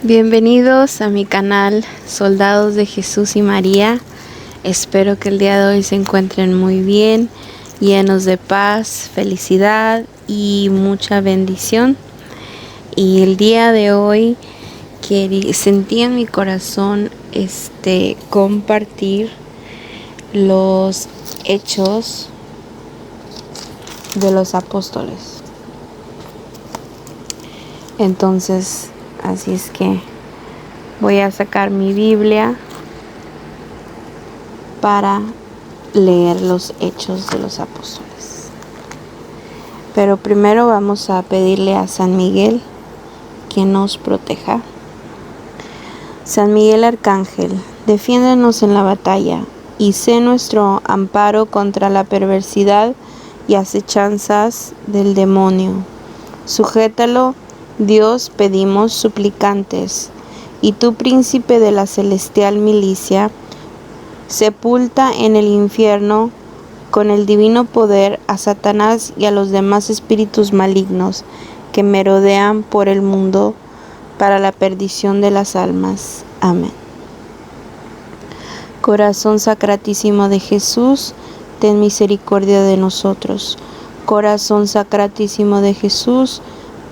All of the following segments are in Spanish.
Bienvenidos a mi canal Soldados de Jesús y María. Espero que el día de hoy se encuentren muy bien, llenos de paz, felicidad y mucha bendición. Y el día de hoy sentí en mi corazón compartir los hechos de los apóstoles. Entonces, así es que voy a sacar mi Biblia para leer los hechos de los apóstoles. Pero primero vamos a pedirle a San Miguel que nos proteja. San Miguel Arcángel, defiéndenos en la batalla y sé nuestro amparo contra la perversidad y acechanzas del demonio. Sujétalo, Dios, pedimos suplicantes, y tú, príncipe de la celestial milicia, sepulta en el infierno con el divino poder a Satanás y a los demás espíritus malignos que merodean por el mundo para la perdición de las almas. Amén. Corazón sacratísimo de Jesús, ten misericordia de nosotros. Corazón sacratísimo de Jesús,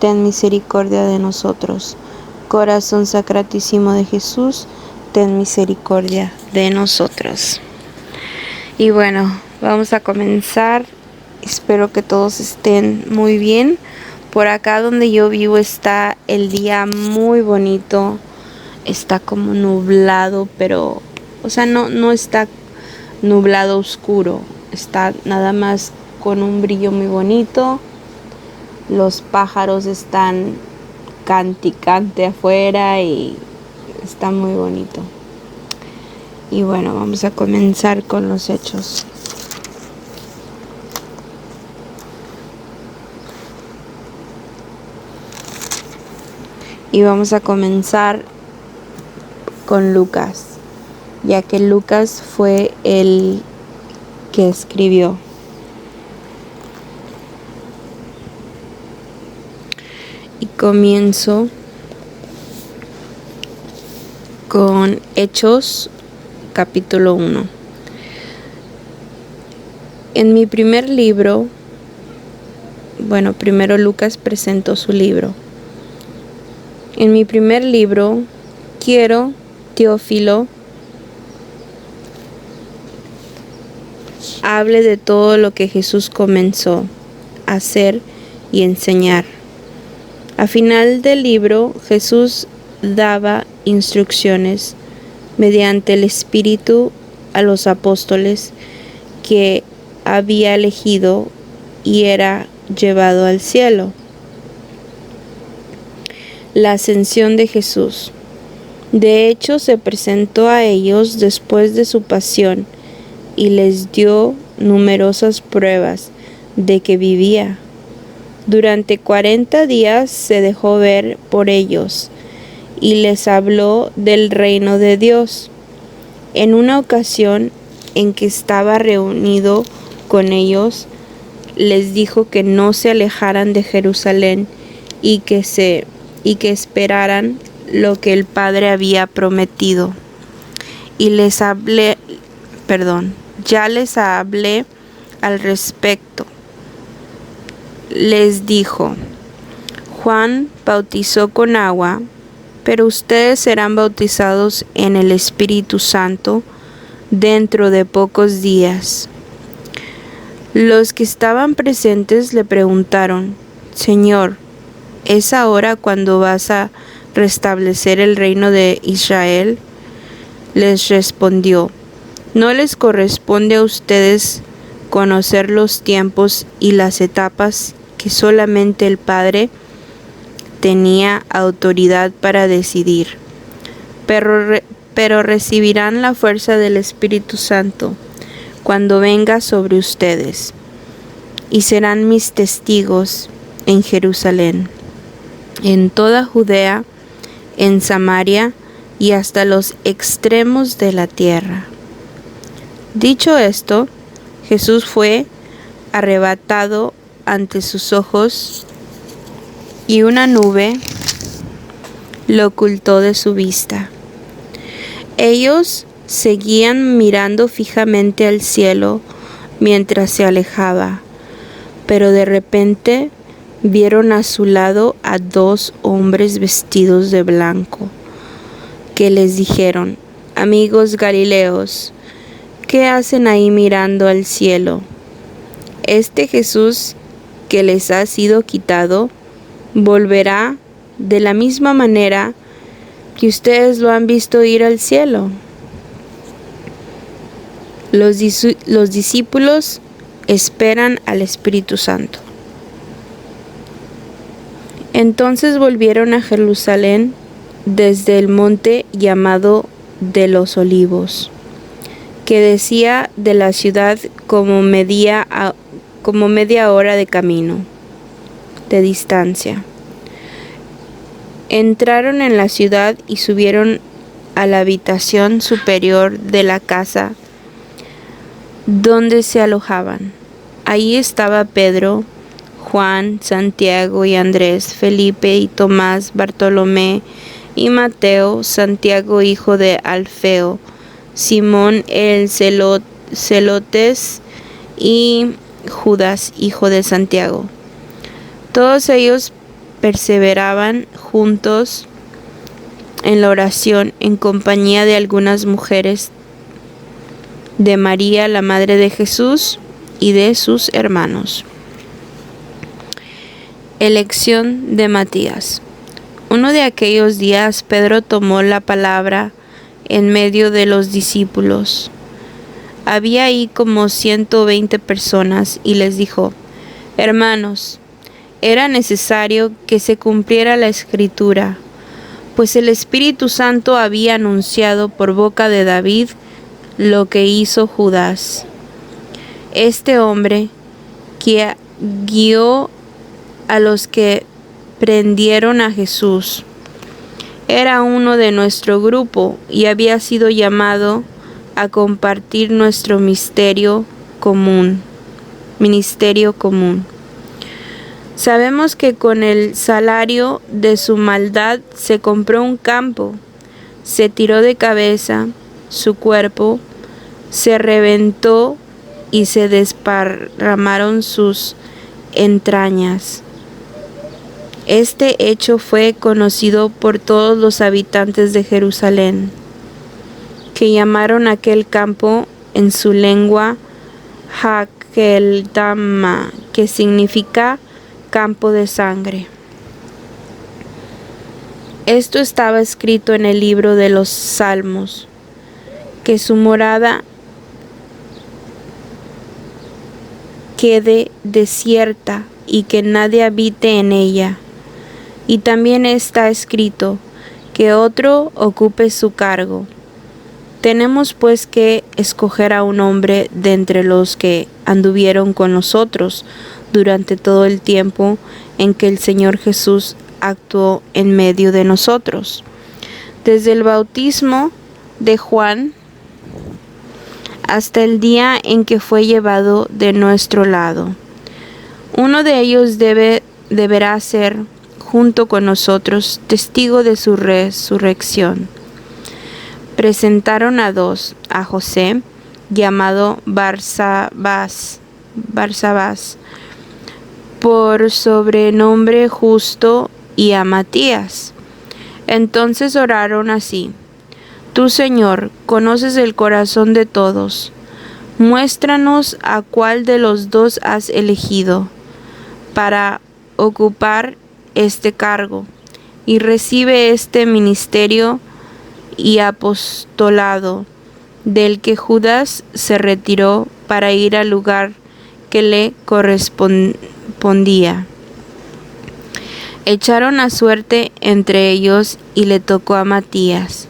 ten misericordia de nosotros. Corazón sacratísimo de Jesús, ten misericordia de nosotros. Y bueno, vamos a comenzar. Espero que todos estén muy bien. Por acá donde yo vivo está el día muy bonito. Está como nublado, pero, no está nublado oscuro. Está nada más con un brillo muy bonito. Los pájaros están cante afuera y está muy bonito. Y bueno, vamos a comenzar con los hechos. Y vamos a comenzar con Lucas, ya que Lucas fue el que escribió. Y comienzo con Hechos capítulo 1. En mi primer libro, primero Lucas presentó su libro. En mi primer libro, quiero, Teófilo, hable de todo lo que Jesús comenzó a hacer y enseñar. Al final del libro, Jesús daba instrucciones mediante el Espíritu a los apóstoles que había elegido y era llevado al cielo. La ascensión de Jesús. De hecho, se presentó a ellos después de su pasión y les dio numerosas pruebas de que vivía. Durante 40 días se dejó ver por ellos y les habló del reino de Dios. En una ocasión en que estaba reunido con ellos, les dijo que no se alejaran de Jerusalén y que esperaran lo que el Padre había prometido. Y ya les hablé al respecto. Les dijo: Juan bautizó con agua, pero ustedes serán bautizados en el Espíritu Santo dentro de pocos días. Los que estaban presentes le preguntaron: Señor, ¿es ahora cuando vas a restablecer el reino de Israel? Les respondió: No les corresponde a ustedes conocer los tiempos y las etapas que solamente el Padre tenía autoridad para decidir, pero recibirán la fuerza del Espíritu Santo cuando venga sobre ustedes, y serán mis testigos en Jerusalén, en toda Judea, en Samaria y hasta los extremos de la tierra. Dicho esto, Jesús fue arrebatado ante sus ojos y una nube lo ocultó de su vista. Ellos seguían mirando fijamente al cielo mientras se alejaba, pero de repente vieron a su lado a 2 hombres vestidos de blanco, que les dijeron: Amigos Galileos, ¿qué hacen ahí mirando al cielo? Este Jesús que les ha sido quitado volverá de la misma manera que ustedes lo han visto ir al cielo. Los discípulos esperan al Espíritu Santo. Entonces volvieron a Jerusalén desde el monte llamado de los Olivos, que decía de la ciudad como media hora de camino de distancia. Entraron en la ciudad y subieron a la habitación superior de la casa donde se alojaban. Ahí estaba Pedro, Juan, Santiago y Andrés, Felipe y Tomás, Bartolomé y Mateo, Santiago hijo de Alfeo, Simón el Celotes y Judas hijo de Santiago. Todos ellos perseveraban juntos en la oración en compañía de algunas mujeres, de María, la madre de Jesús, y de sus hermanos. Elección de Matías. Uno de aquellos días Pedro tomó la palabra en medio de los discípulos. Había ahí como 120 personas y les dijo: Hermanos, era necesario que se cumpliera la Escritura, pues el Espíritu Santo había anunciado por boca de David lo que hizo Judas, este hombre que guió a los que prendieron a Jesús. Era uno de nuestro grupo y había sido llamado a compartir nuestro ministerio común. Sabemos que con el salario de su maldad se compró un campo, se tiró de cabeza, su cuerpo se reventó y se desparramaron sus entrañas. Este hecho fue conocido por todos los habitantes de Jerusalén, que llamaron aquel campo en su lengua Hakeldama, que significa campo de sangre. Esto estaba escrito en el libro de los Salmos, que su morada quede desierta y que nadie habite en ella. Y también está escrito que otro ocupe su cargo. Tenemos pues que escoger a un hombre de entre los que anduvieron con nosotros durante todo el tiempo en que el Señor Jesús actuó en medio de nosotros, desde el bautismo de Juan hasta el día en que fue llevado de nuestro lado. Uno de ellos deberá ser, junto con nosotros, testigo de su resurrección. Presentaron a 2, a José, llamado Barsabás, por sobrenombre Justo, y a Matías. Entonces oraron así: Tú, Señor, conoces el corazón de todos. Muéstranos a cuál de los 2 has elegido para ocupar este cargo, y recibe este ministerio y apostolado del que Judas se retiró para ir al lugar que le correspondía. Echaron a suerte entre ellos y le tocó a Matías,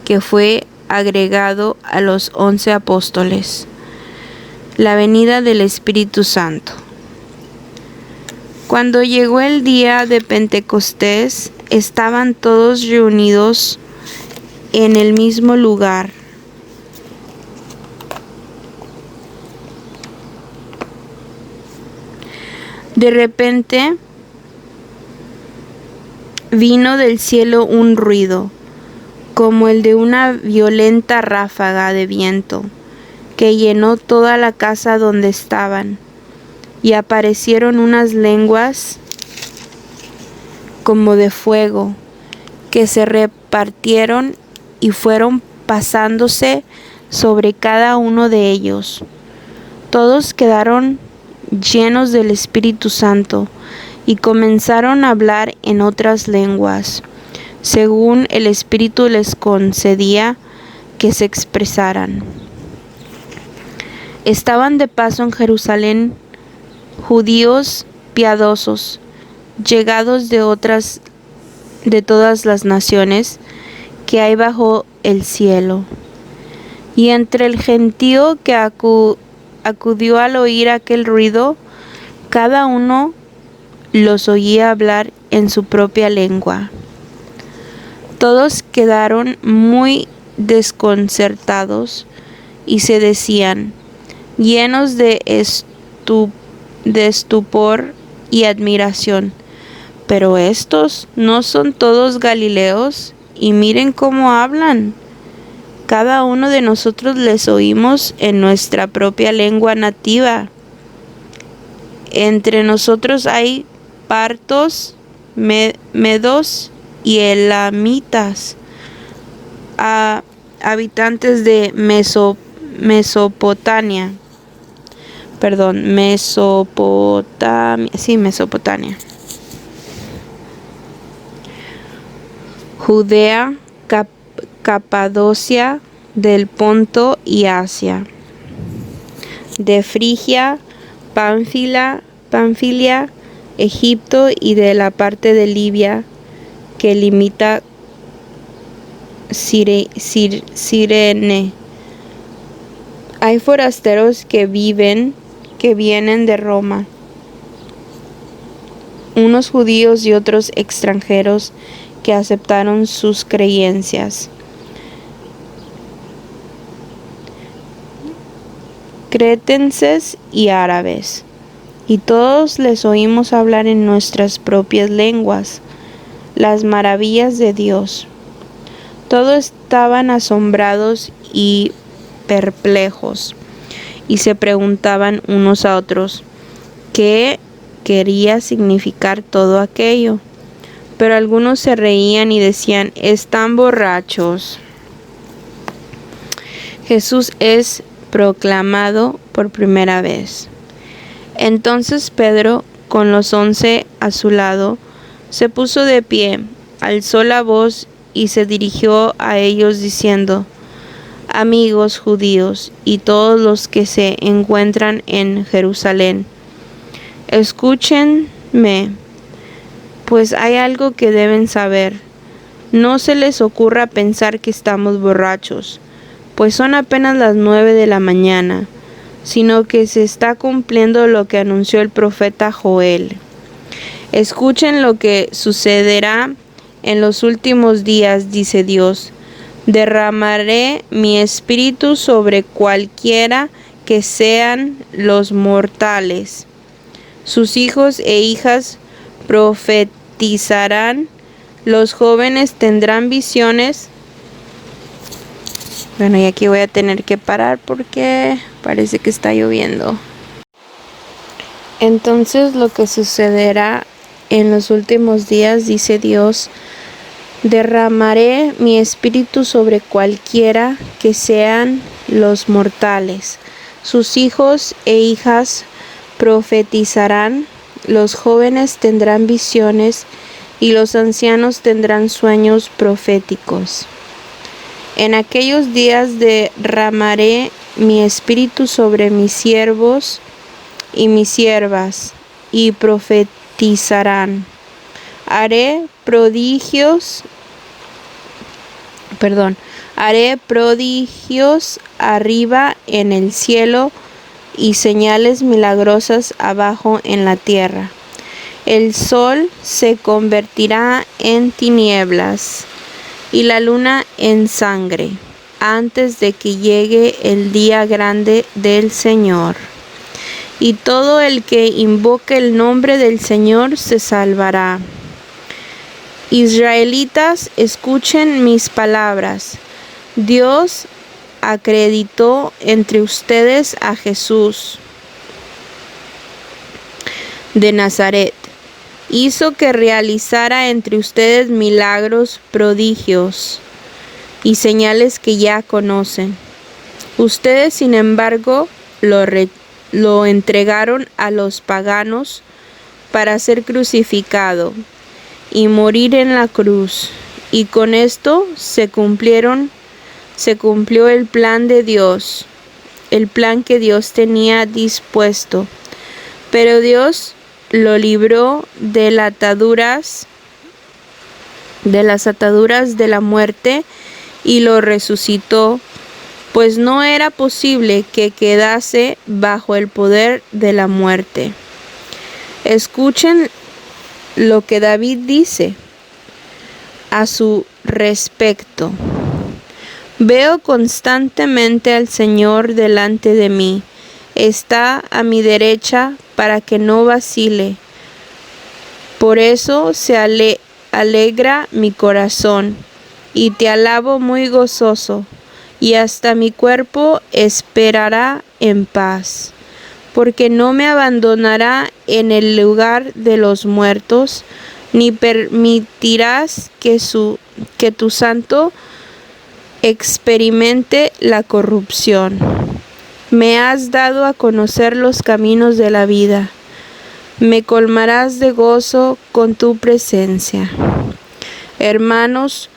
que fue agregado a los 11 apóstoles. La venida del Espíritu Santo. Cuando llegó el día de Pentecostés, estaban todos reunidos en el mismo lugar. De repente vino del cielo un ruido, como el de una violenta ráfaga de viento, que llenó toda la casa donde estaban, y aparecieron unas lenguas como de fuego, que se repartieron y fueron pasándose sobre cada uno de ellos. Todos quedaron llenos del Espíritu Santo y comenzaron a hablar en otras lenguas, según el Espíritu les concedía que se expresaran. Estaban de paso en Jerusalén judíos piadosos, llegados de todas las naciones que hay bajo el cielo. Y entre el gentío que acudió al oír aquel ruido, cada uno los oía hablar en su propia lengua. Todos quedaron muy desconcertados y se decían, llenos de estupor y admiración, ¿pero estos no son todos galileos? Y miren cómo hablan. Cada uno de nosotros les oímos en nuestra propia lengua nativa. Entre nosotros hay partos, medos y elamitas, habitantes de Mesopotamia, Judea, Capadocia, del Ponto y Asia, de Frigia, Panfilia, Egipto y de la parte de Libia que limita Cirene. Hay forasteros que vienen de Roma, unos judíos y otros extranjeros que aceptaron sus creencias. Cretenses y árabes, y todos les oímos hablar en nuestras propias lenguas las maravillas de Dios. Todos estaban asombrados y perplejos, y se preguntaban unos a otros qué quería significar todo aquello. Pero algunos se reían y decían, están borrachos. Jesús es proclamado por primera vez. Entonces Pedro, con los 11 a su lado, se puso de pie, alzó la voz y se dirigió a ellos diciendo, amigos judíos y todos los que se encuentran en Jerusalén, escúchenme, pues hay algo que deben saber. No se les ocurra pensar que estamos borrachos, pues son apenas las 9 de la mañana, sino que se está cumpliendo lo que anunció el profeta Joel. Escuchen lo que sucederá en los últimos días, dice Dios. Derramaré mi espíritu sobre cualquiera que sean los mortales. Sus hijos e hijas profetizarán, los jóvenes tendrán visiones. Bueno, y aquí voy a tener que parar porque parece que está lloviendo. Entonces lo que sucederá en los últimos días, dice Dios, derramaré mi espíritu sobre cualquiera que sean los mortales. Sus hijos e hijas profetizarán, los jóvenes tendrán visiones y los ancianos tendrán sueños proféticos. En aquellos días derramaré mi espíritu sobre mis siervos y mis siervas, y profetizarán. Haré prodigios arriba en el cielo y señales milagrosas abajo en la tierra. El sol se convertirá en tinieblas y la luna en sangre, antes de que llegue el día grande del Señor. Y todo el que invoque el nombre del Señor se salvará. Israelitas, escuchen mis palabras. Dios acreditó entre ustedes a Jesús de Nazaret. Hizo que realizara entre ustedes milagros, prodigios y señales que ya conocen. Ustedes, sin embargo, lo entregaron a los paganos para ser crucificado y morir en la cruz. Y con esto se cumplió el plan de Dios, el plan que Dios tenía dispuesto. Pero Dios lo libró de las ataduras de la muerte y lo resucitó, pues no era posible que quedase bajo el poder de la muerte. Escuchen lo que David dice a su respecto. Veo constantemente al Señor delante de mí. Está a mi derecha para que no vacile. Por eso se alegra mi corazón, y te alabo muy gozoso, y hasta mi cuerpo esperará en paz, porque no me abandonará en el lugar de los muertos, ni permitirás que tu santo experimente la corrupción. Me has dado a conocer los caminos de la vida. Me colmarás de gozo con tu presencia. Hermanos,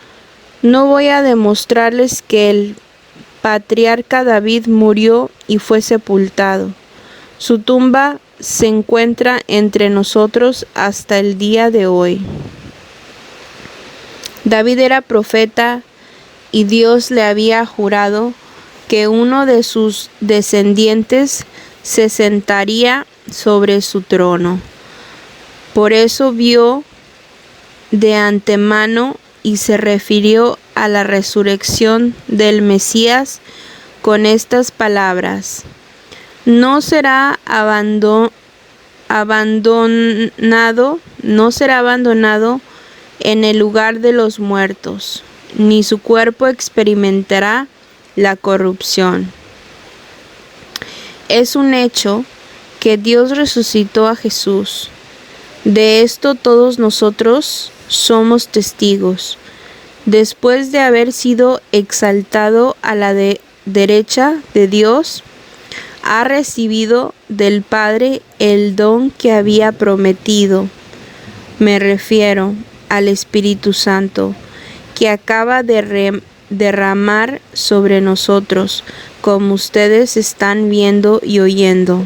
no voy a demostrarles que el patriarca David murió y fue sepultado. Su tumba se encuentra entre nosotros hasta el día de hoy. David era profeta y Dios le había jurado que uno de sus descendientes se sentaría sobre su trono. Por eso vio de antemano y se refirió a la resurrección del Mesías con estas palabras: no será abandonado en el lugar de los muertos, ni su cuerpo experimentará la corrupción. Es un hecho que Dios resucitó a Jesús. De esto todos nosotros somos testigos. Después de haber sido exaltado a la derecha de Dios, ha recibido del Padre el don que había prometido. Me refiero al Espíritu Santo, que acaba de derramar sobre nosotros, como ustedes están viendo y oyendo.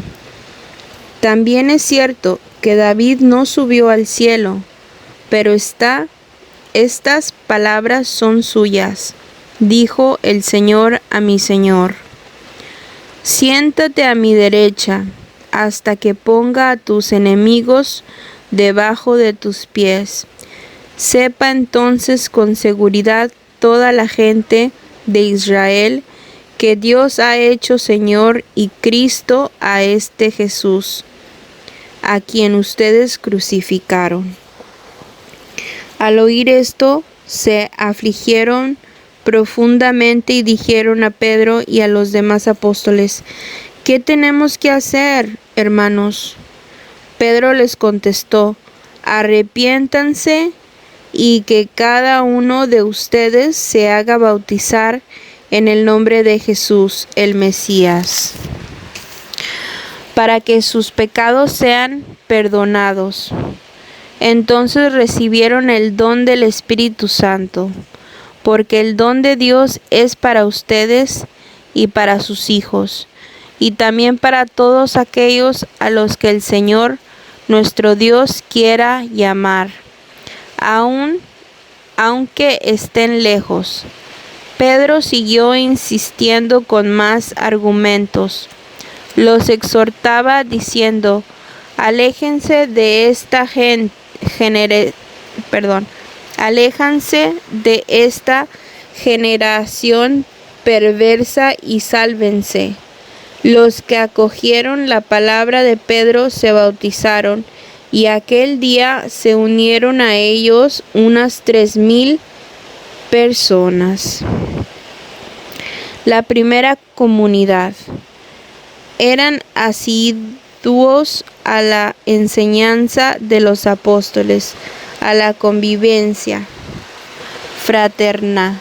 También es cierto que David no subió al cielo, pero estas palabras son suyas. Dijo el Señor a mi Señor: siéntate a mi derecha, hasta que ponga a tus enemigos debajo de tus pies. Sepa entonces con seguridad toda la gente de Israel que Dios ha hecho Señor y Cristo a este Jesús, a quien ustedes crucificaron. Al oír esto, se afligieron profundamente y dijeron a Pedro y a los demás apóstoles: ¿qué tenemos que hacer, hermanos? Pedro les contestó: arrepiéntanse y que cada uno de ustedes se haga bautizar en el nombre de Jesús, el Mesías, para que sus pecados sean perdonados. Entonces recibieron el don del Espíritu Santo, porque el don de Dios es para ustedes y para sus hijos, y también para todos aquellos a los que el Señor nuestro Dios quiera llamar, aunque estén lejos. Pedro siguió insistiendo con más argumentos. Los exhortaba diciendo: aléjense de esta generación perversa y sálvense. Los que acogieron la palabra de Pedro se bautizaron, y aquel día se unieron a ellos unas 3,000 personas. La primera comunidad. Eran asiduos a la enseñanza de los apóstoles, a la convivencia fraterna,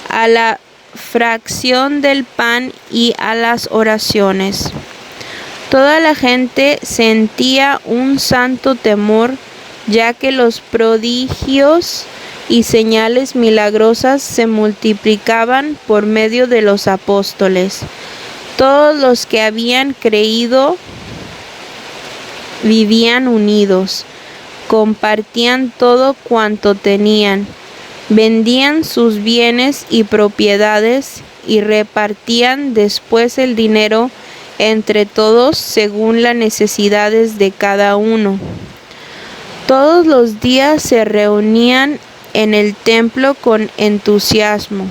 a la fracción del pan y a las oraciones. Toda la gente sentía un santo temor, ya que los prodigios y señales milagrosas se multiplicaban por medio de los apóstoles. Todos los que habían creído vivían unidos, compartían todo cuanto tenían, vendían sus bienes y propiedades y repartían después el dinero entre todos según las necesidades de cada uno. Todos los días se reunían en el templo con entusiasmo,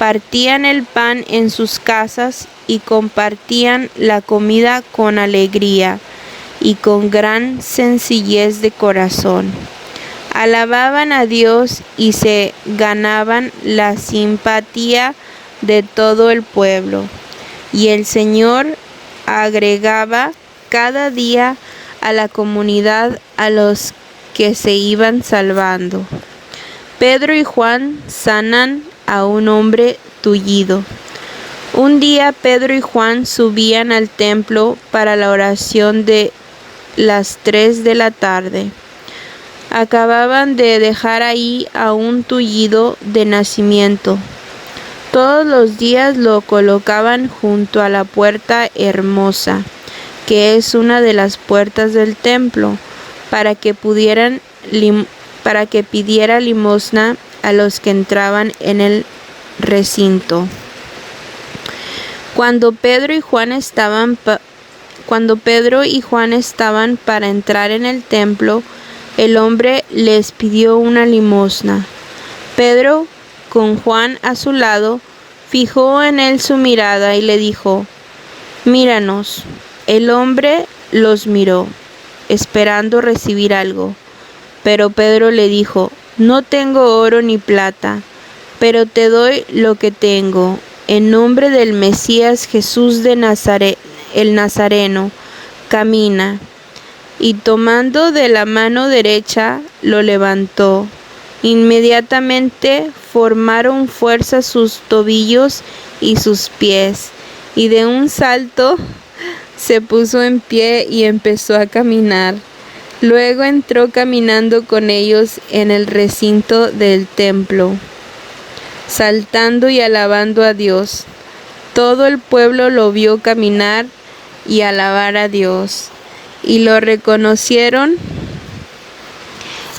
partían el pan en sus casas y compartían la comida con alegría y con gran sencillez de corazón. Alababan a Dios y se ganaban la simpatía de todo el pueblo. Y el Señor agregaba cada día a la comunidad a los que se iban salvando. Pedro y Juan sanan a un hombre tullido. Un día Pedro y Juan subían al templo para la oración de las 3 de la tarde. Acababan de dejar ahí a un tullido de nacimiento. Todos los días lo colocaban junto a la puerta hermosa, que es una de las puertas del templo, para que pidiera limosna a los que entraban en el recinto. Cuando Pedro y Juan estaban para entrar en el templo, el hombre les pidió una limosna. Pedro, con Juan a su lado, fijó en él su mirada y le dijo: «Míranos». El hombre los miró, esperando recibir algo. Pero Pedro le dijo: «No tengo oro ni plata, pero te doy lo que tengo. En nombre del Mesías Jesús de Nazaret, el Nazareno, camina». Y tomando de la mano derecha, lo levantó. Inmediatamente formaron fuerza sus tobillos y sus pies, y de un salto se puso en pie y empezó a caminar. Luego entró caminando con ellos en el recinto del templo, saltando y alabando a Dios. Todo el pueblo lo vio caminar y alabar a Dios, y lo reconocieron.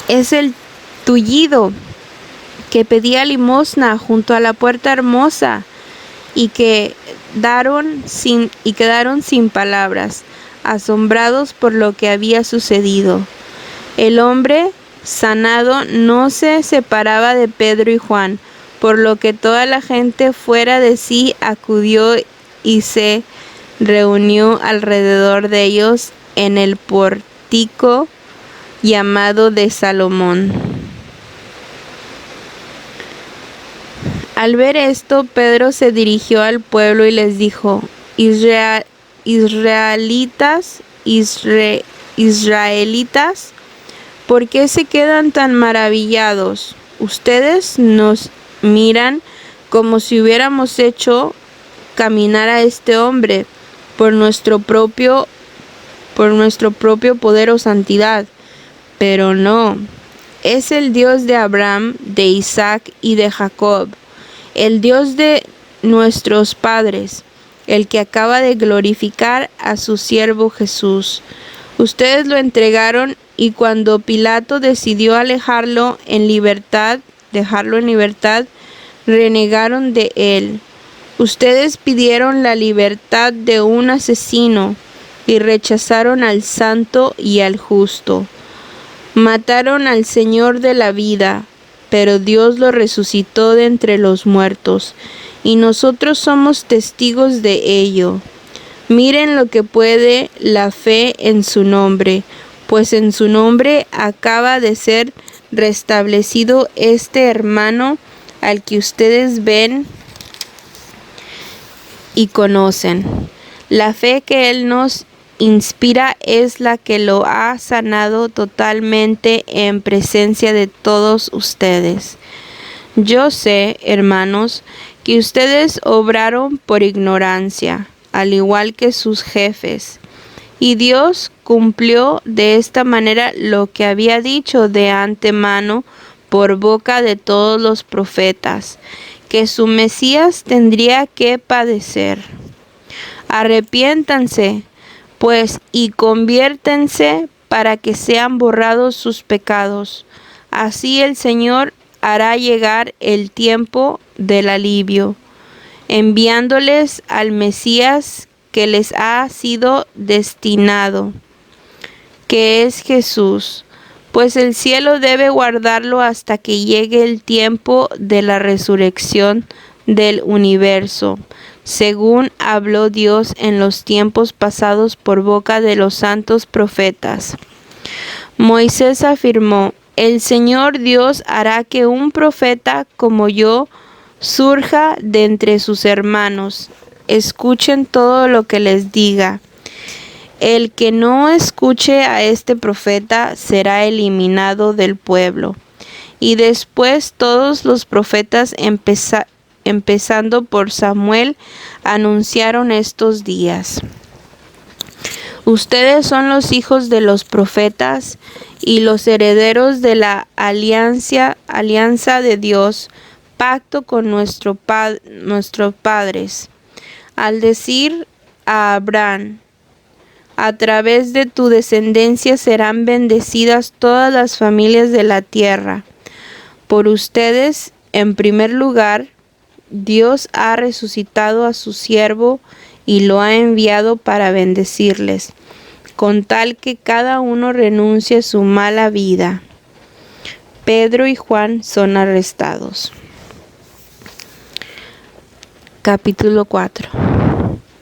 Es el tullido que pedía limosna junto a la puerta hermosa, y quedaron sin palabras, asombrados por lo que había sucedido. El hombre sanado no se separaba de Pedro y Juan, por lo que toda la gente fuera de sí acudió y se reunió alrededor de ellos en el pórtico llamado de Salomón. Al ver esto, Pedro se dirigió al pueblo y les dijo: Israelitas, ¿por qué se quedan tan maravillados? Ustedes nos miran como si hubiéramos hecho caminar a este hombre por nuestro propio poder o santidad. Pero no, es el Dios de Abraham, de Isaac y de Jacob, el Dios de nuestros padres, el que acaba de glorificar a su siervo Jesús. Ustedes lo entregaron, y cuando Pilato decidió dejarlo en libertad, renegaron de él. Ustedes pidieron la libertad de un asesino y rechazaron al santo y al justo. Mataron al Señor de la vida, pero Dios lo resucitó de entre los muertos, y nosotros somos testigos de ello. Miren lo que puede la fe en su nombre, pues en su nombre acaba de ser restablecido este hermano al que ustedes ven y conocen. La fe que Él nos inspira es la que lo ha sanado totalmente en presencia de todos ustedes. Yo sé, hermanos, que ustedes obraron por ignorancia, al igual que sus jefes, y Dios cumplió de esta manera lo que había dicho de antemano por boca de todos los profetas, que su Mesías tendría que padecer. Arrepiéntanse, pues, y conviértense para que sean borrados sus pecados. Así el Señor hará llegar el tiempo del alivio, enviándoles al Mesías que les ha sido destinado, que es Jesús, pues el cielo debe guardarlo hasta que llegue el tiempo de la resurrección del universo, según habló Dios en los tiempos pasados por boca de los santos profetas. Moisés afirmó: el Señor Dios hará que un profeta como yo surja de entre sus hermanos. Escuchen todo lo que les diga. El que no escuche a este profeta será eliminado del pueblo. Y después todos los profetas, empezando por Samuel, anunciaron estos días. Ustedes son los hijos de los profetas y los herederos de la alianza de Dios, pacto con nuestros padres. Al decir a Abraham: a través de tu descendencia serán bendecidas todas las familias de la tierra. Por ustedes, en primer lugar, Dios ha resucitado a su siervo y lo ha enviado para bendecirles, con tal que cada uno renuncie a su mala vida. Pedro y Juan son arrestados. Capítulo 4.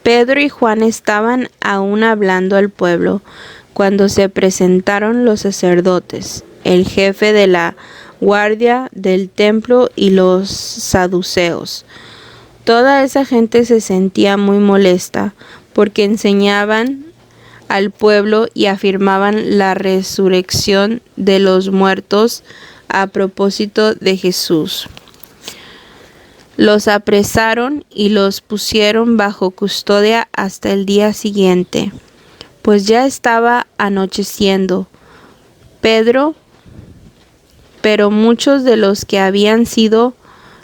Pedro y Juan estaban aún hablando al pueblo cuando se presentaron los sacerdotes, el jefe de la guardia del templo y los saduceos. Toda esa gente se sentía muy molesta porque enseñaban al pueblo y afirmaban la resurrección de los muertos a propósito de Jesús. Los apresaron y los pusieron bajo custodia hasta el día siguiente, pues ya estaba anocheciendo. Pero muchos de los que habían sido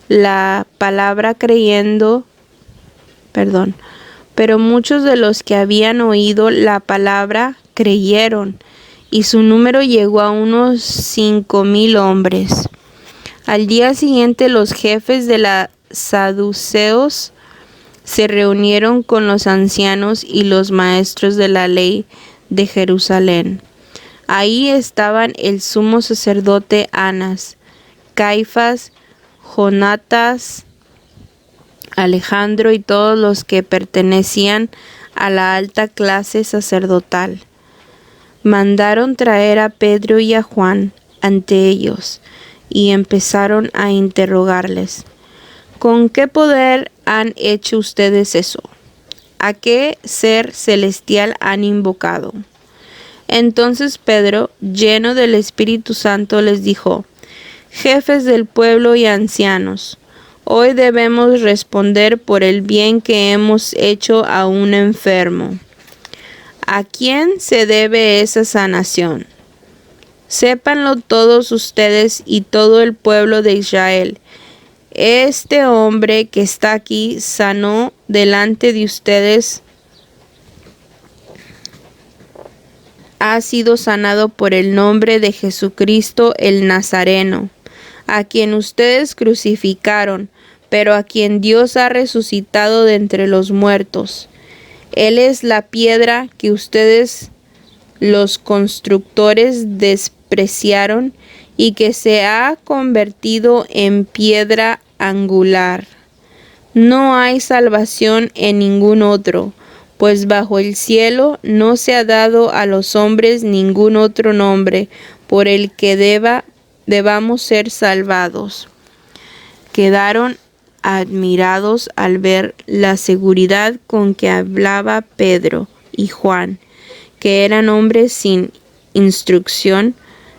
la palabra pero muchos de los que habían oído la palabra creyeron, y su número llegó a unos 5,000 hombres. Al día siguiente los jefes de los saduceos se reunieron con los ancianos y los maestros de la ley de Jerusalén. Ahí estaban el sumo sacerdote Anás, Caifás, Jonatas, Alejandro y todos los que pertenecían a la alta clase sacerdotal. Mandaron traer a Pedro y a Juan ante ellos y empezaron a interrogarles: ¿con qué poder han hecho ustedes eso? ¿A qué ser celestial han invocado? Entonces Pedro, lleno del Espíritu Santo, les dijo: jefes del pueblo y ancianos, hoy debemos responder por el bien que hemos hecho a un enfermo. ¿A quién se debe esa sanación? Sépanlo todos ustedes y todo el pueblo de Israel. Este hombre que está aquí sanó delante de ustedes. Ha sido sanado por el nombre de Jesucristo el Nazareno, a quien ustedes crucificaron, pero a quien Dios ha resucitado de entre los muertos. Él es la piedra que ustedes, los constructores, despreciaron y que se ha convertido en piedra angular. No hay salvación en ningún otro, pues bajo el cielo no se ha dado a los hombres ningún otro nombre por el que debamos ser salvados. Quedaron admirados al ver la seguridad con que hablaba Pedro y Juan, que eran hombres sin instrucción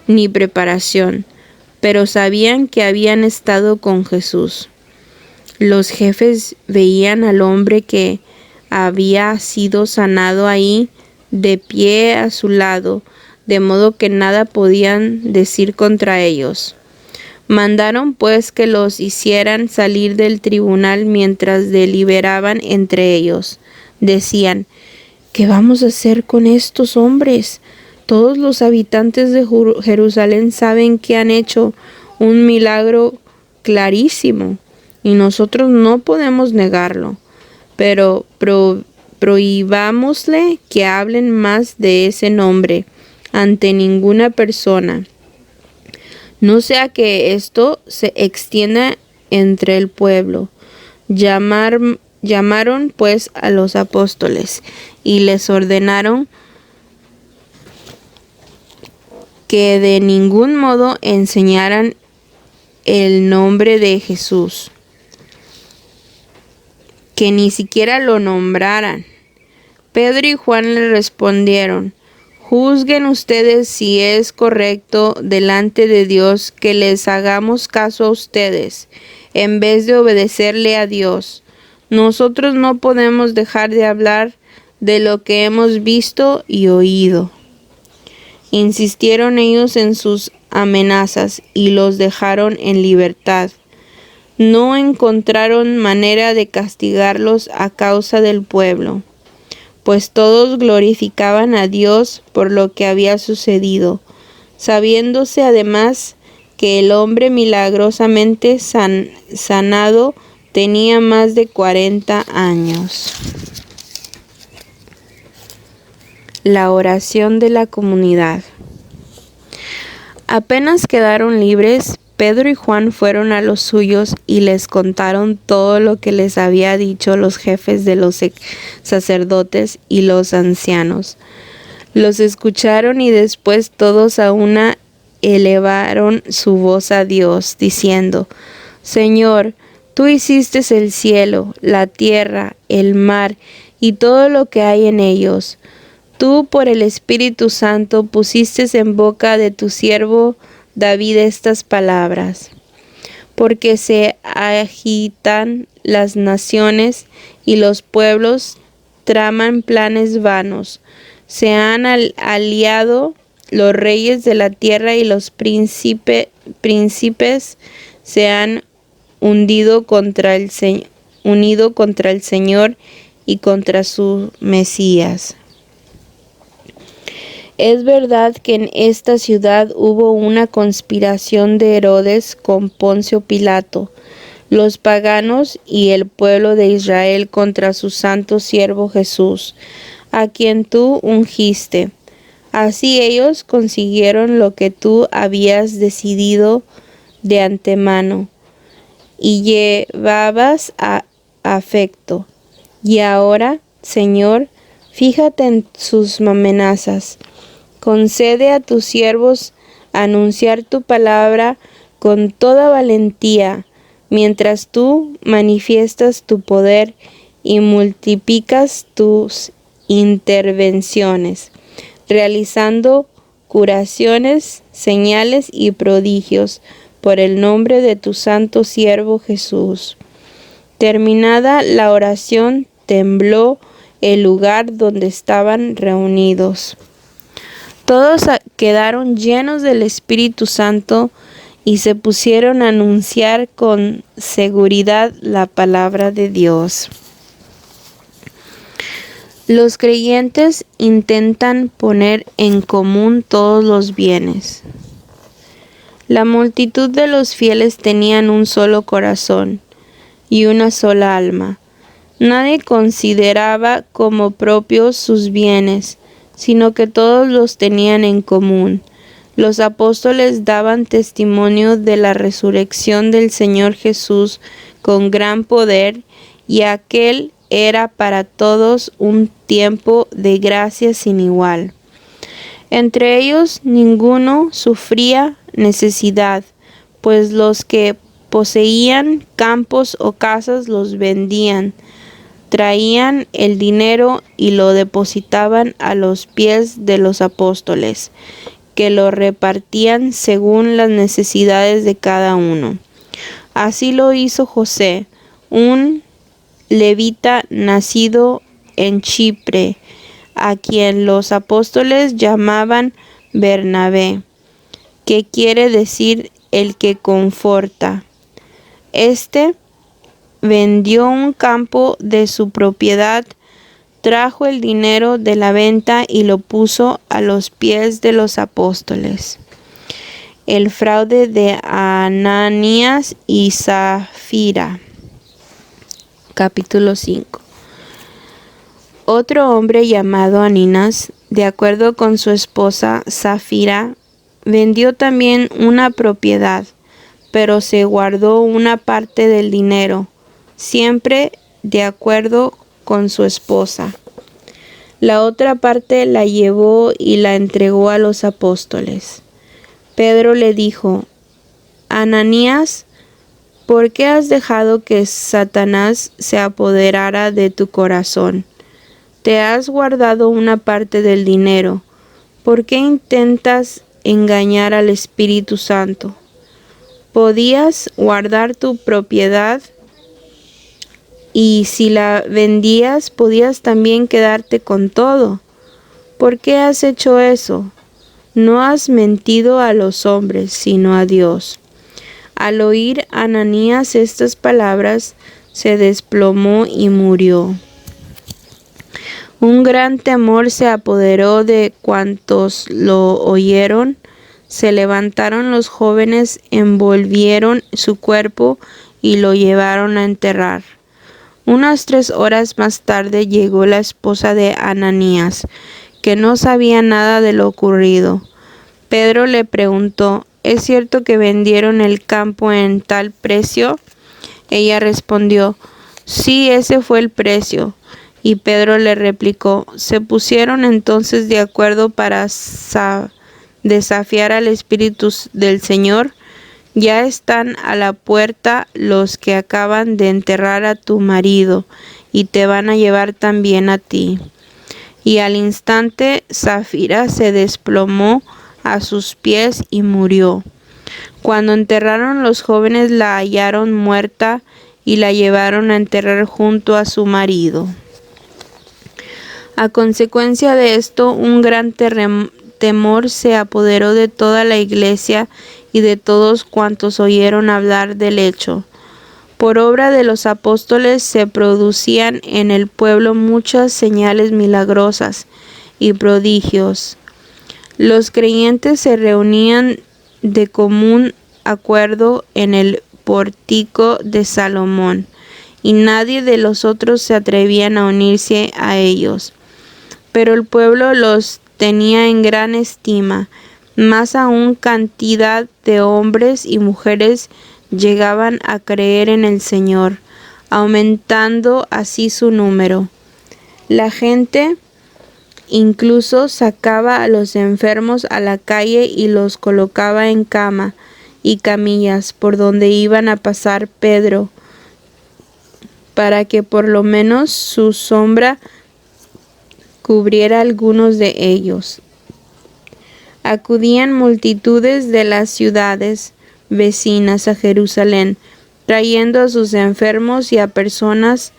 ni preparación, pero sabían que habían estado con Jesús. Los jefes veían al hombre que había sido sanado ahí, de pie a su lado, de modo que nada podían decir contra ellos. Mandaron pues que los hicieran salir del tribunal mientras deliberaban entre ellos. Decían: ¿qué vamos a hacer con estos hombres? Todos los habitantes de Jerusalén saben que han hecho un milagro clarísimo, y nosotros no podemos negarlo. Pero prohibámosle que hablen más de ese nombre ante ninguna persona, no sea que esto se extienda entre el pueblo. Llamaron pues a los apóstoles y les ordenaron que de ningún modo enseñaran el nombre de Jesús, que ni siquiera lo nombraran. Pedro y Juan le respondieron: juzguen ustedes si es correcto delante de Dios que les hagamos caso a ustedes, en vez de obedecerle a Dios. Nosotros no podemos dejar de hablar de lo que hemos visto y oído. Insistieron ellos en sus amenazas y los dejaron en libertad. No encontraron manera de castigarlos a causa del pueblo, pues todos glorificaban a Dios por lo que había sucedido, sabiéndose además que el hombre milagrosamente sanado tenía más de 40 años. La oración de la comunidad. Apenas quedaron libres, Pedro y Juan fueron a los suyos y les contaron todo lo que les había dicho los jefes de los sacerdotes y los ancianos. Los escucharon y después todos a una elevaron su voz a Dios, diciendo: Señor, tú hiciste el cielo, la tierra, el mar y todo lo que hay en ellos. Tú, por el Espíritu Santo, pusiste en boca de tu siervo David estas palabras. Porque se agitan las naciones y los pueblos traman planes vanos. Se han aliado los reyes de la tierra y los príncipes se han unido contra el Señor y contra su Mesías. Es verdad que en esta ciudad hubo una conspiración de Herodes con Poncio Pilato, los paganos y el pueblo de Israel contra su santo siervo Jesús, a quien tú ungiste. Así ellos consiguieron lo que tú habías decidido de antemano y llevabas a efecto. Y ahora, Señor, fíjate en sus amenazas. Concede a tus siervos anunciar tu palabra con toda valentía, mientras tú manifiestas tu poder y multiplicas tus intervenciones, realizando curaciones, señales y prodigios por el nombre de tu santo siervo Jesús. Terminada la oración, tembló el lugar donde estaban reunidos. Todos quedaron llenos del Espíritu Santo y se pusieron a anunciar con seguridad la palabra de Dios. Los creyentes intentan poner en común todos los bienes. La multitud de los fieles tenían un solo corazón y una sola alma. Nadie consideraba como propios sus bienes, sino que todos los tenían en común. Los apóstoles daban testimonio de la resurrección del Señor Jesús con gran poder, y aquel era para todos un tiempo de gracia sin igual. Entre ellos ninguno sufría necesidad, pues los que poseían campos o casas los vendían, traían el dinero y lo depositaban a los pies de los apóstoles, que lo repartían según las necesidades de cada uno. Así lo hizo José, un levita nacido en Chipre, a quien los apóstoles llamaban Bernabé, que quiere decir el que conforta. Este vendió un campo de su propiedad, trajo el dinero de la venta y lo puso a los pies de los apóstoles. El fraude de Ananías y Zafira. Capítulo 5. Otro hombre llamado Ananías, de acuerdo con su esposa Zafira, vendió también una propiedad, pero se guardó una parte del dinero, siempre de acuerdo con su esposa. La otra parte la llevó y la entregó a los apóstoles. Pedro le dijo: Ananías, ¿por qué has dejado que Satanás se apoderara de tu corazón? Te has guardado una parte del dinero. ¿Por qué intentas engañar al Espíritu Santo? Podías guardar tu propiedad y si la vendías podías también quedarte con todo. ¿Por qué has hecho eso? No has mentido a los hombres, sino a Dios. Al oír Ananías estas palabras, se desplomó y murió. Un gran temor se apoderó de cuantos lo oyeron. Se levantaron los jóvenes, envolvieron su cuerpo y lo llevaron a enterrar. Unas 3 horas más tarde llegó la esposa de Ananías, que no sabía nada de lo ocurrido. Pedro le preguntó: ¿Es cierto que vendieron el campo en tal precio? Ella respondió: Sí, ese fue el precio. Y Pedro le replicó: ¿Se pusieron entonces de acuerdo para desafiar al Espíritu del Señor? Ya están a la puerta los que acaban de enterrar a tu marido, y te van a llevar también a ti. Y al instante Zafira se desplomó a sus pies y murió. Cuando enterraron los jóvenes la hallaron muerta y la llevaron a enterrar junto a su marido. A consecuencia de esto, un gran temor se apoderó de toda la iglesia y de todos cuantos oyeron hablar del hecho. Por obra de los apóstoles se producían en el pueblo muchas señales milagrosas y prodigios. Los creyentes se reunían de común acuerdo en el pórtico de Salomón, y nadie de los otros se atrevía a unirse a ellos. Pero el pueblo los tenía en gran estima, más aún cantidad de hombres y mujeres llegaban a creer en el Señor, aumentando así su número. La gente incluso sacaba a los enfermos a la calle y los colocaba en cama y camillas por donde iban a pasar Pedro, para que por lo menos su sombra cubriera a algunos de ellos. Acudían multitudes de las ciudades vecinas a Jerusalén, trayendo a sus enfermos y a personas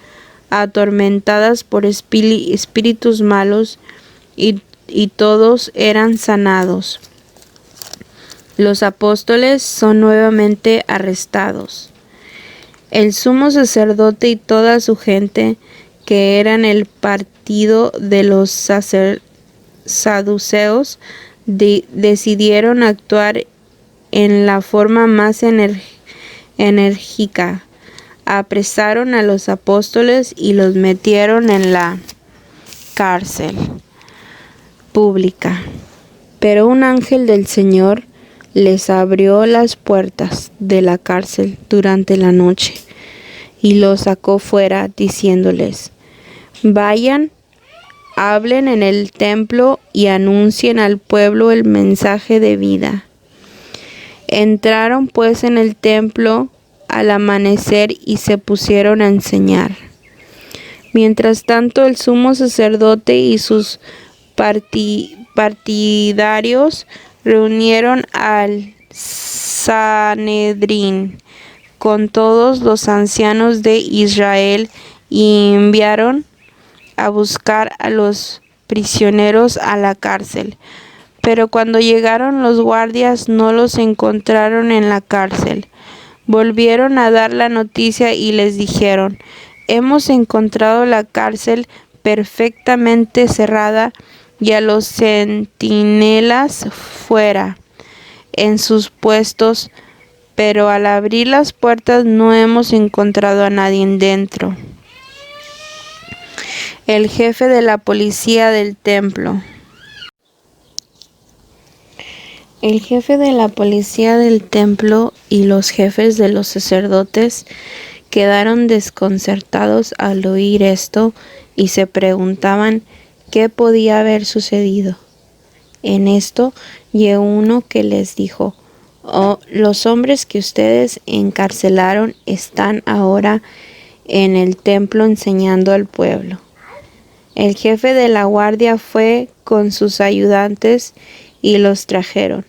atormentadas por espíritus malos, y todos eran sanados. Los apóstoles son nuevamente arrestados. El sumo sacerdote y toda su gente, que eran el partido de los saduceos, decidieron actuar en la forma más enérgica. Apresaron a los apóstoles y los metieron en la cárcel pública. Pero un ángel del Señor les abrió las puertas de la cárcel durante la noche y los sacó fuera, diciéndoles: Vayan, hablen en el templo y anuncien al pueblo el mensaje de vida. Entraron pues en el templo al amanecer y se pusieron a enseñar. Mientras tanto, el sumo sacerdote y sus partidarios reunieron al Sanedrín con todos los ancianos de Israel y enviaron a buscar a los prisioneros a la cárcel. Pero cuando llegaron los guardias no los encontraron en la cárcel. Volvieron a dar la noticia y les dijeron: hemos encontrado la cárcel perfectamente cerrada y a los centinelas fuera en sus puestos, pero al abrir las puertas no hemos encontrado a nadie dentro. El jefe de la policía del templo. El jefe de la policía del templo y los jefes de los sacerdotes quedaron desconcertados al oír esto y se preguntaban qué podía haber sucedido. En esto llegó uno que les dijo: los hombres que ustedes encarcelaron están ahora en el templo enseñando al pueblo. El jefe de la guardia fue con sus ayudantes y los trajeron,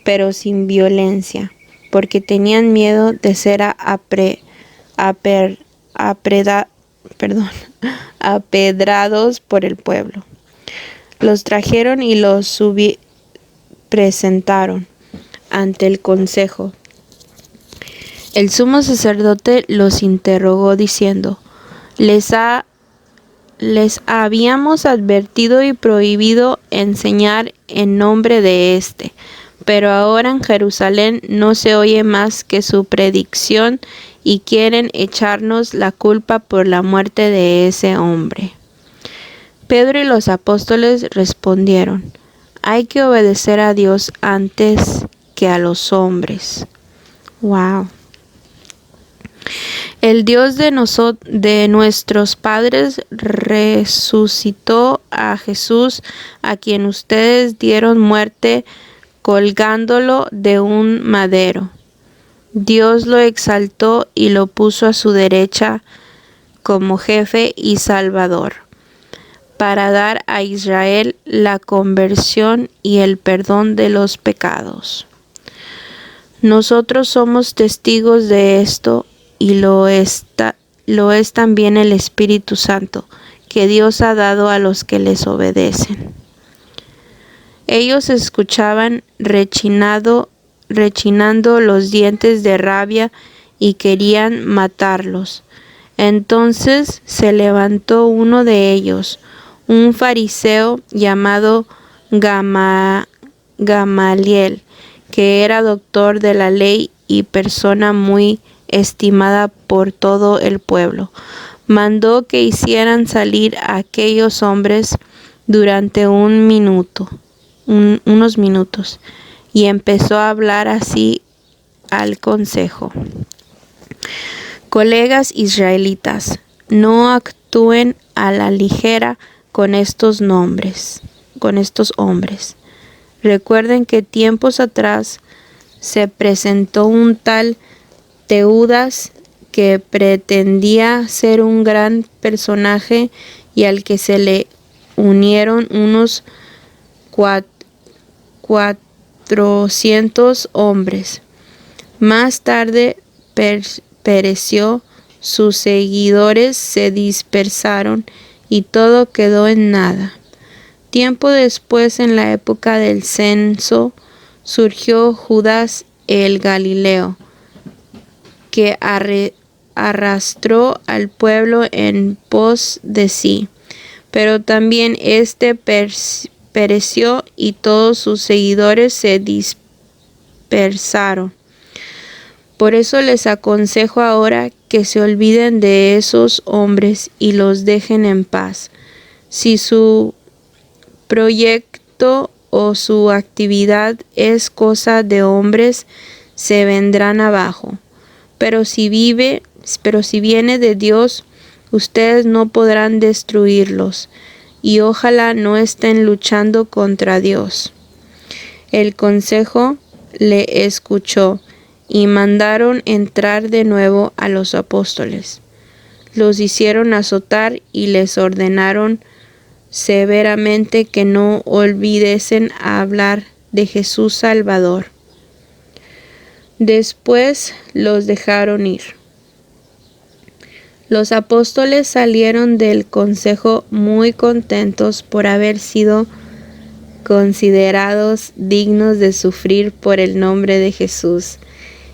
pero sin violencia, porque tenían miedo de ser apedrados por el pueblo. Los trajeron y los presentaron ante el consejo. El sumo sacerdote los interrogó diciendo: les habíamos advertido y prohibido enseñar en nombre de éste, pero ahora en Jerusalén no se oye más que su predicción y quieren echarnos la culpa por la muerte de ese hombre. Pedro y los apóstoles respondieron: hay que obedecer a Dios antes que a los hombres. Wow. El Dios de nuestros padres resucitó a Jesús, a quien ustedes dieron muerte colgándolo de un madero. Dios lo exaltó y lo puso a su derecha como jefe y salvador, para dar a Israel la conversión y el perdón de los pecados. Nosotros somos testigos de esto, y lo es también el Espíritu Santo, que Dios ha dado a los que les obedecen. Ellos escuchaban rechinando los dientes de rabia y querían matarlos. Entonces se levantó uno de ellos, un fariseo llamado Gamaliel, que era doctor de la ley y persona muy estimada por todo el pueblo. Mandó que hicieran salir a aquellos hombres durante unos minutos, y empezó a hablar así al consejo: colegas israelitas, no actúen a la ligera con estos hombres. Recuerden que tiempos atrás se presentó un tal Teudas que pretendía ser un gran personaje y al que se le unieron unos 400 hombres. Más tarde pereció, sus seguidores se dispersaron y todo quedó en nada. Tiempo después, en la época del censo, surgió Judas el Galileo, que arrastró al pueblo en pos de sí, pero también éste pereció y todos sus seguidores se dispersaron. Por eso les aconsejo ahora que se olviden de esos hombres y los dejen en paz. Si su proyecto o su actividad es cosa de hombres, se vendrán abajo. Pero si viene de Dios, Ustedes no podrán destruirlos, y ojalá no estén luchando contra Dios. El consejo le escuchó y mandaron entrar de nuevo a los apóstoles. Los hicieron azotar y les ordenaron severamente que no olvidesen hablar de Jesús Salvador. Después los dejaron ir. Los apóstoles salieron del consejo muy contentos por haber sido considerados dignos de sufrir por el nombre de Jesús.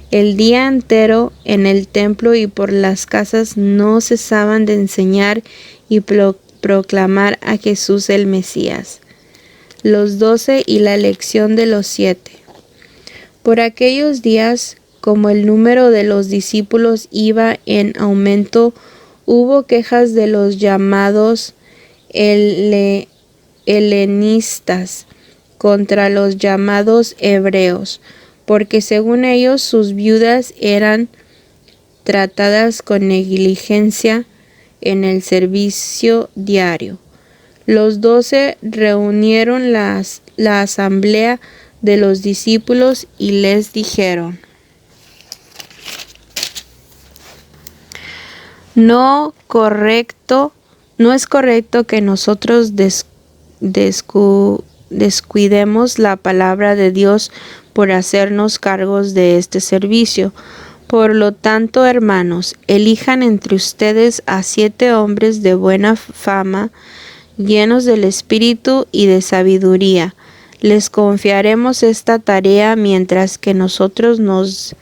El día entero en el templo y por las casas no cesaban de enseñar y proclamar a Jesús el Mesías. Los 12 y la elección de los 7. Por aquellos días, como el número de los discípulos iba en aumento, hubo quejas de los llamados helenistas contra los llamados hebreos, porque según ellos sus viudas eran tratadas con negligencia en el servicio diario. Los 12 reunieron la asamblea de los discípulos y les dijeron: No es correcto que nosotros descuidemos la palabra de Dios por hacernos cargos de este servicio. Por lo tanto, hermanos, elijan entre ustedes a 7 hombres de buena fama, llenos del Espíritu y de sabiduría. Les confiaremos esta tarea mientras que nosotros nos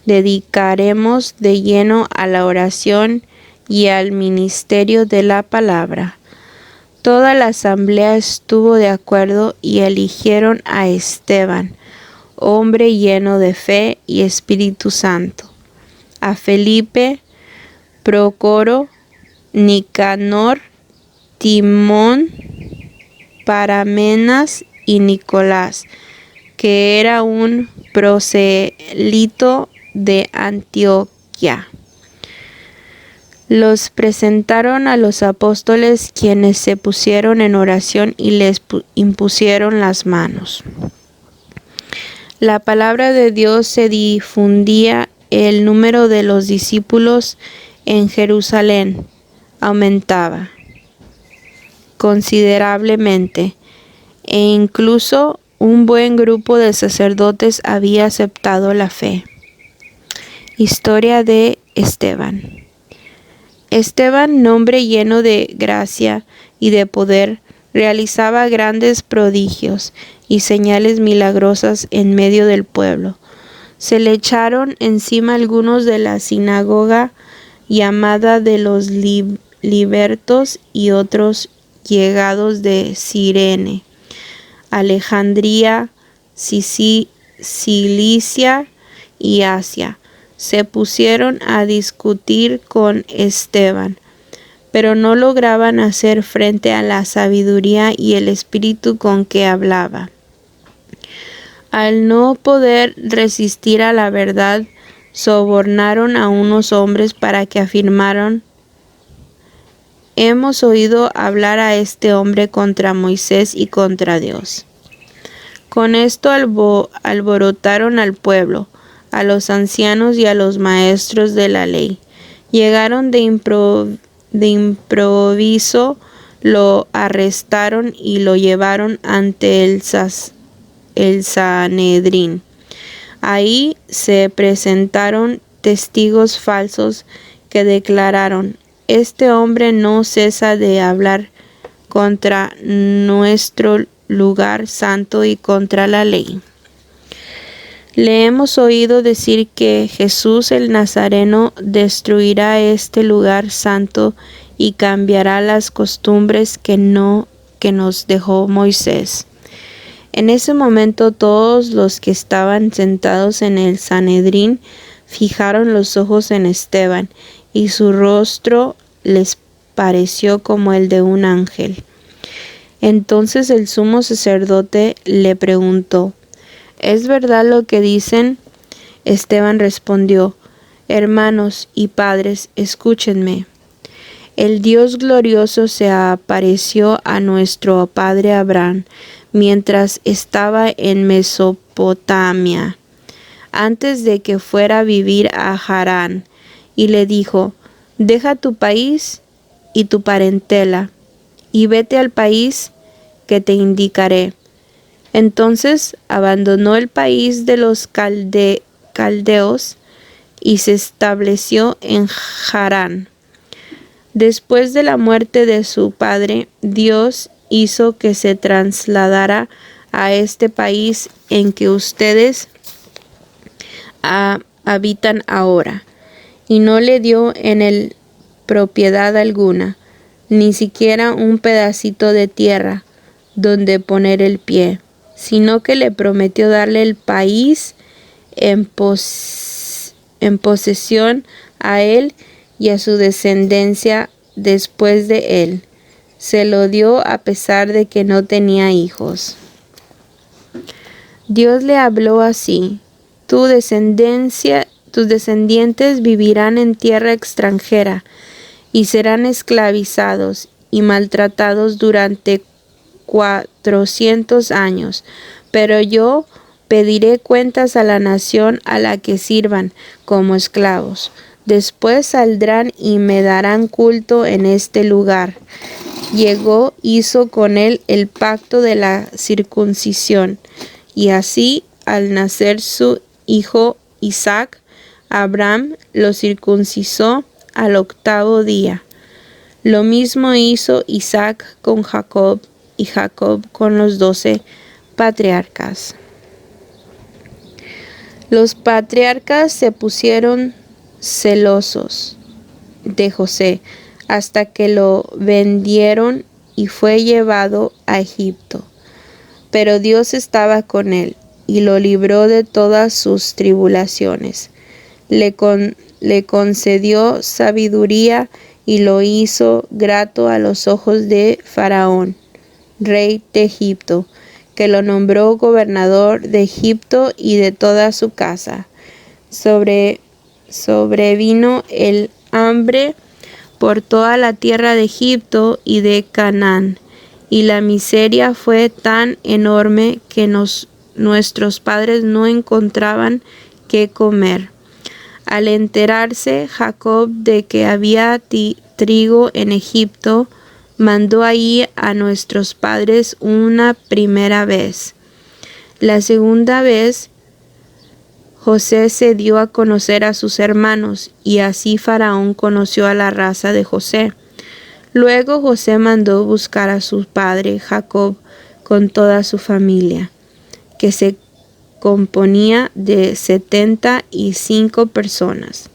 dedicaremos de lleno a la oración y al ministerio de la palabra. Toda la asamblea estuvo de acuerdo y eligieron a Esteban, hombre lleno de fe y Espíritu Santo, a Felipe, Prócoro, Nicanor, Timón, Paramenas y Nicolás, que era un proselito de Antioquía. Los presentaron a los apóstoles, quienes se pusieron en oración y les impusieron las manos. La palabra de Dios se difundía, el número de los discípulos en Jerusalén aumentaba considerablemente, e incluso un buen grupo de sacerdotes había aceptado la fe. Historia de Esteban. Esteban, nombre lleno de gracia y de poder, realizaba grandes prodigios y señales milagrosas en medio del pueblo. Se le echaron encima algunos de la sinagoga llamada de los libertos y otros llegados de Cirene, Alejandría, Cilicia y Asia. Se pusieron a discutir con Esteban, pero no lograban hacer frente a la sabiduría y el espíritu con que hablaba. Al no poder resistir a la verdad, sobornaron a unos hombres para que afirmaran: Hemos oído hablar a este hombre contra Moisés y contra Dios. Con esto alborotaron al pueblo, a los ancianos y a los maestros de la ley. Llegaron de improviso, lo arrestaron y lo llevaron ante el Sanedrín. Ahí se presentaron testigos falsos que declararon: Este hombre no cesa de hablar contra nuestro lugar santo y contra la ley. Le hemos oído decir que Jesús el Nazareno destruirá este lugar santo y cambiará las costumbres que nos dejó Moisés. En ese momento todos los que estaban sentados en el Sanedrín fijaron los ojos en Esteban, y su rostro les pareció como el de un ángel. Entonces el sumo sacerdote le preguntó: ¿Es verdad lo que dicen? Esteban respondió: Hermanos y padres, escúchenme. El Dios glorioso se apareció a nuestro padre Abraham mientras estaba en Mesopotamia, antes de que fuera a vivir a Harán, y le dijo: deja tu país y tu parentela, y vete al país que te indicaré. Entonces abandonó el país de los caldeos y se estableció en Harán. Después de la muerte de su padre, Dios hizo que se trasladara a este país en que ustedes habitan ahora, y no le dio en él propiedad alguna, ni siquiera un pedacito de tierra donde poner el pie, sino que le prometió darle el país en posesión a él y a su descendencia después de él. Se lo dio a pesar de que no tenía hijos. Dios le habló así: tus descendientes vivirán en tierra extranjera y serán esclavizados y maltratados durante 400 años, pero yo pediré cuentas a la nación a la que sirvan como esclavos. Después saldrán y me darán culto en este lugar. Hizo con él el pacto de la circuncisión, y así, al nacer su hijo Isaac, Abraham lo circuncidó al 8º día. Lo mismo hizo Isaac con Jacob y Jacob con los 12 patriarcas. Los patriarcas se pusieron celosos de José hasta que lo vendieron y fue llevado a Egipto. Pero Dios estaba con él y lo libró de todas sus tribulaciones. Le concedió sabiduría y lo hizo grato a los ojos de Faraón, rey de Egipto, que lo nombró gobernador de Egipto y de toda su casa. Sobrevino el hambre por toda la tierra de Egipto y de Canaán, y la miseria fue tan enorme que nuestros padres no encontraban qué comer. Al enterarse Jacob de que había trigo en Egipto, mandó allí a nuestros padres una primera vez. La segunda vez, José se dio a conocer a sus hermanos, y así Faraón conoció a la raza de José. Luego José mandó buscar a su padre Jacob con toda su familia, que se componía de 75 personas.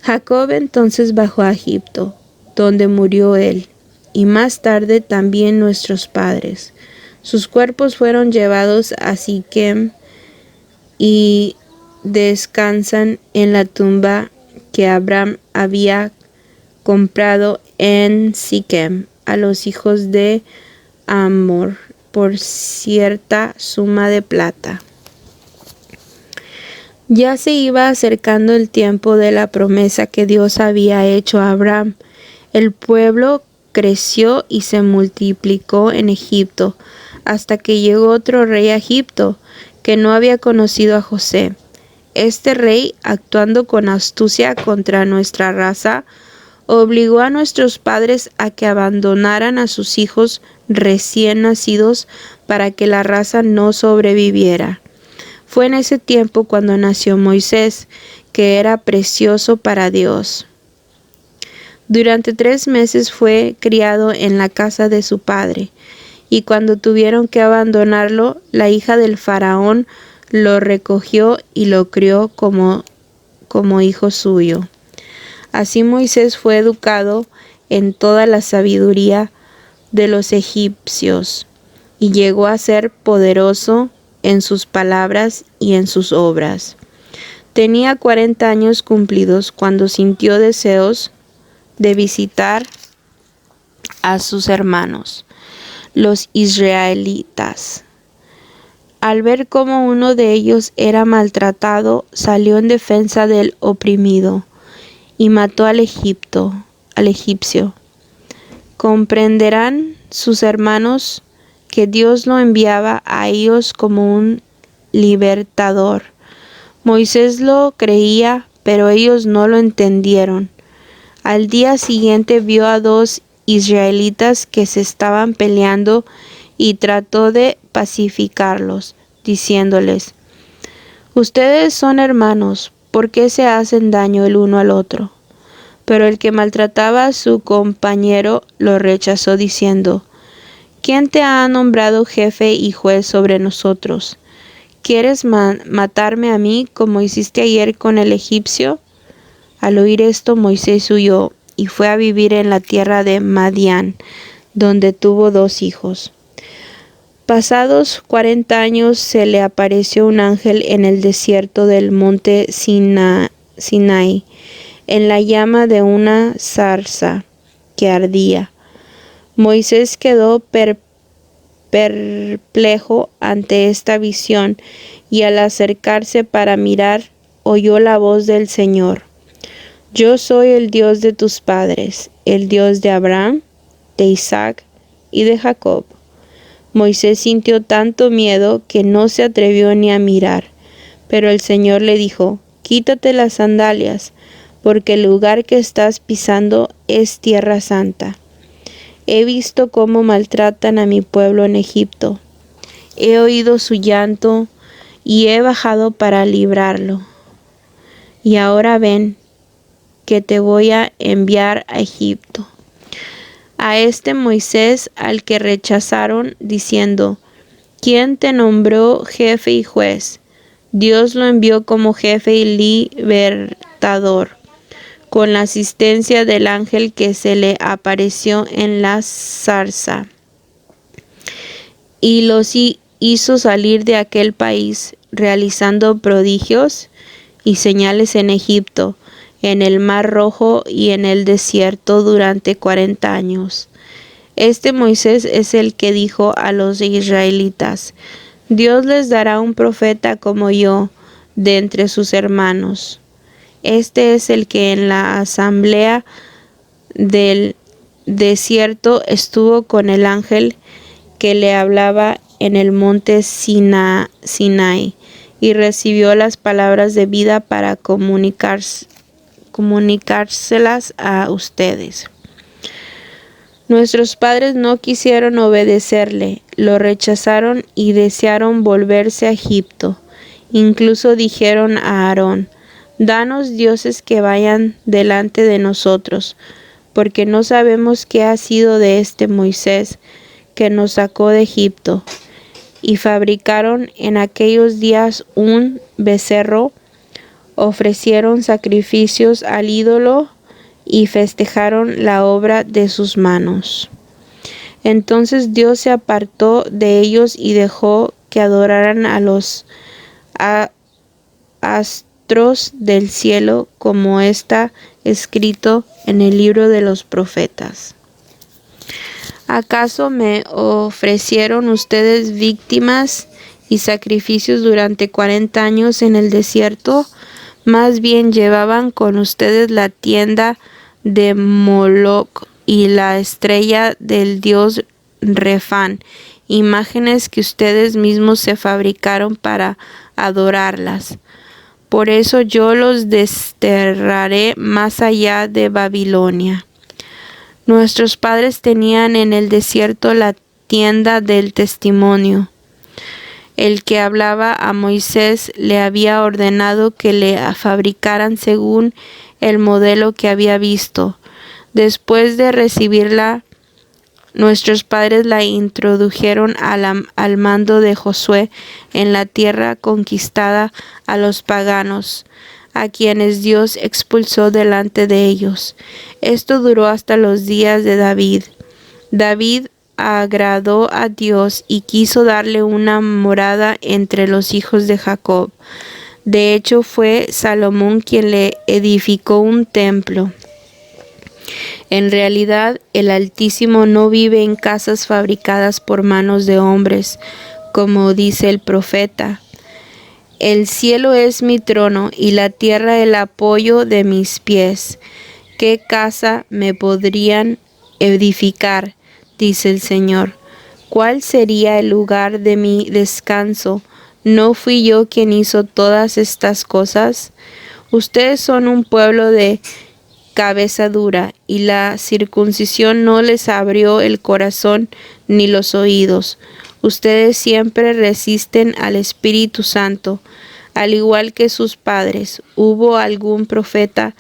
Jacob entonces bajó a Egipto, donde murió él, y más tarde también nuestros padres. Sus cuerpos fueron llevados a Siquem y descansan en la tumba que Abraham había comprado en Siquem a los hijos de Hamor por cierta suma de plata. Ya se iba acercando el tiempo de la promesa que Dios había hecho a Abraham. El pueblo creció y se multiplicó en Egipto, hasta que llegó otro rey a Egipto, que no había conocido a José. Este rey, actuando con astucia contra nuestra raza, obligó a nuestros padres a que abandonaran a sus hijos recién nacidos para que la raza no sobreviviera. Fue en ese tiempo cuando nació Moisés, que era precioso para Dios. Durante 3 meses fue criado en la casa de su padre, y cuando tuvieron que abandonarlo, la hija del faraón lo recogió y lo crió como hijo suyo. Así Moisés fue educado en toda la sabiduría de los egipcios, y llegó a ser poderoso en sus palabras y en sus obras. Tenía 40 años cumplidos cuando sintió deseos de visitar a sus hermanos, los israelitas. Al ver cómo uno de ellos era maltratado, salió en defensa del oprimido y mató al al egipcio. Comprenderán sus hermanos que Dios lo enviaba a ellos como un libertador. Moisés lo creía, pero ellos no lo entendieron. Al día siguiente vio a dos israelitas que se estaban peleando y trató de pacificarlos, diciéndoles: «Ustedes son hermanos, ¿por qué se hacen daño el uno al otro?». Pero el que maltrataba a su compañero lo rechazó, diciendo: «¿Quién te ha nombrado jefe y juez sobre nosotros? ¿Quieres matarme a mí como hiciste ayer con el egipcio?». Al oír esto, Moisés huyó y fue a vivir en la tierra de Madián, donde tuvo 2 hijos. Pasados 40 años se le apareció un ángel en el desierto del monte Sinaí, en la llama de una zarza que ardía. Moisés quedó perplejo ante esta visión, y al acercarse para mirar, oyó la voz del Señor: «Yo soy el Dios de tus padres, el Dios de Abraham, de Isaac y de Jacob». Moisés sintió tanto miedo que no se atrevió ni a mirar, pero el Señor le dijo: «Quítate las sandalias, porque el lugar que estás pisando es tierra santa. He visto cómo maltratan a mi pueblo en Egipto. He oído su llanto y he bajado para librarlo. Y ahora ven que te voy a enviar a Egipto». A este Moisés al que rechazaron, diciendo: «¿Quién te nombró jefe y juez?», Dios lo envió como jefe y libertador, con la asistencia del ángel que se le apareció en la zarza, y los hizo salir de aquel país, realizando prodigios y señales en Egipto, en el Mar Rojo y en el desierto durante 40 años. Este Moisés es el que dijo a los israelitas: «Dios les dará un profeta como yo de entre sus hermanos». Este es el que en la asamblea del desierto estuvo con el ángel que le hablaba en el monte Sinaí, y recibió las palabras de vida para comunicárselas a ustedes. Nuestros padres no quisieron obedecerle, lo rechazaron y desearon volverse a Egipto. Incluso dijeron a Aarón: «Danos dioses que vayan delante de nosotros, porque no sabemos qué ha sido de este Moisés que nos sacó de Egipto». Y fabricaron en aquellos días un becerro, ofrecieron sacrificios al ídolo y festejaron la obra de sus manos. Entonces Dios se apartó de ellos y dejó que adoraran a los astros del cielo, como está escrito en el libro de los profetas. ¿Acaso me ofrecieron ustedes víctimas y sacrificios durante 40 años en el desierto? Más bien llevaban con ustedes la tienda de Moloc y la estrella del dios Refán, imágenes que ustedes mismos se fabricaron para adorarlas. Por eso yo los desterraré más allá de Babilonia. Nuestros padres tenían en el desierto la tienda del testimonio. El que hablaba a Moisés le había ordenado que le fabricaran según el modelo que había visto. Después de recibirla, nuestros padres la introdujeron al mando de Josué en la tierra conquistada a los paganos, a quienes Dios expulsó delante de ellos. Esto duró hasta los días de David. David agradó a Dios y quiso darle una morada entre los hijos de Jacob. De hecho, fue Salomón quien le edificó un templo. En realidad, el Altísimo no vive en casas fabricadas por manos de hombres, como dice el profeta. El cielo es mi trono y la tierra el apoyo de mis pies. ¿qué casa me podrían edificar? Dice el Señor. ¿Cuál sería el lugar de mi descanso? ¿No fui yo quien hizo todas estas cosas? Ustedes son un pueblo de cabeza dura, y la circuncisión no les abrió el corazón ni los oídos. Ustedes siempre resisten al Espíritu Santo, al igual que sus padres. ¿Hubo algún profeta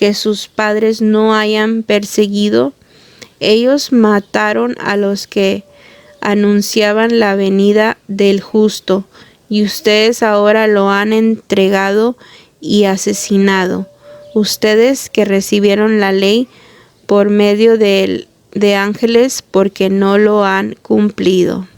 que sus padres no hayan perseguido? Ellos mataron a los que anunciaban la venida del justo, y ustedes ahora lo han entregado y asesinado. Ustedes que recibieron la ley por medio de ángeles, porque no lo han cumplido.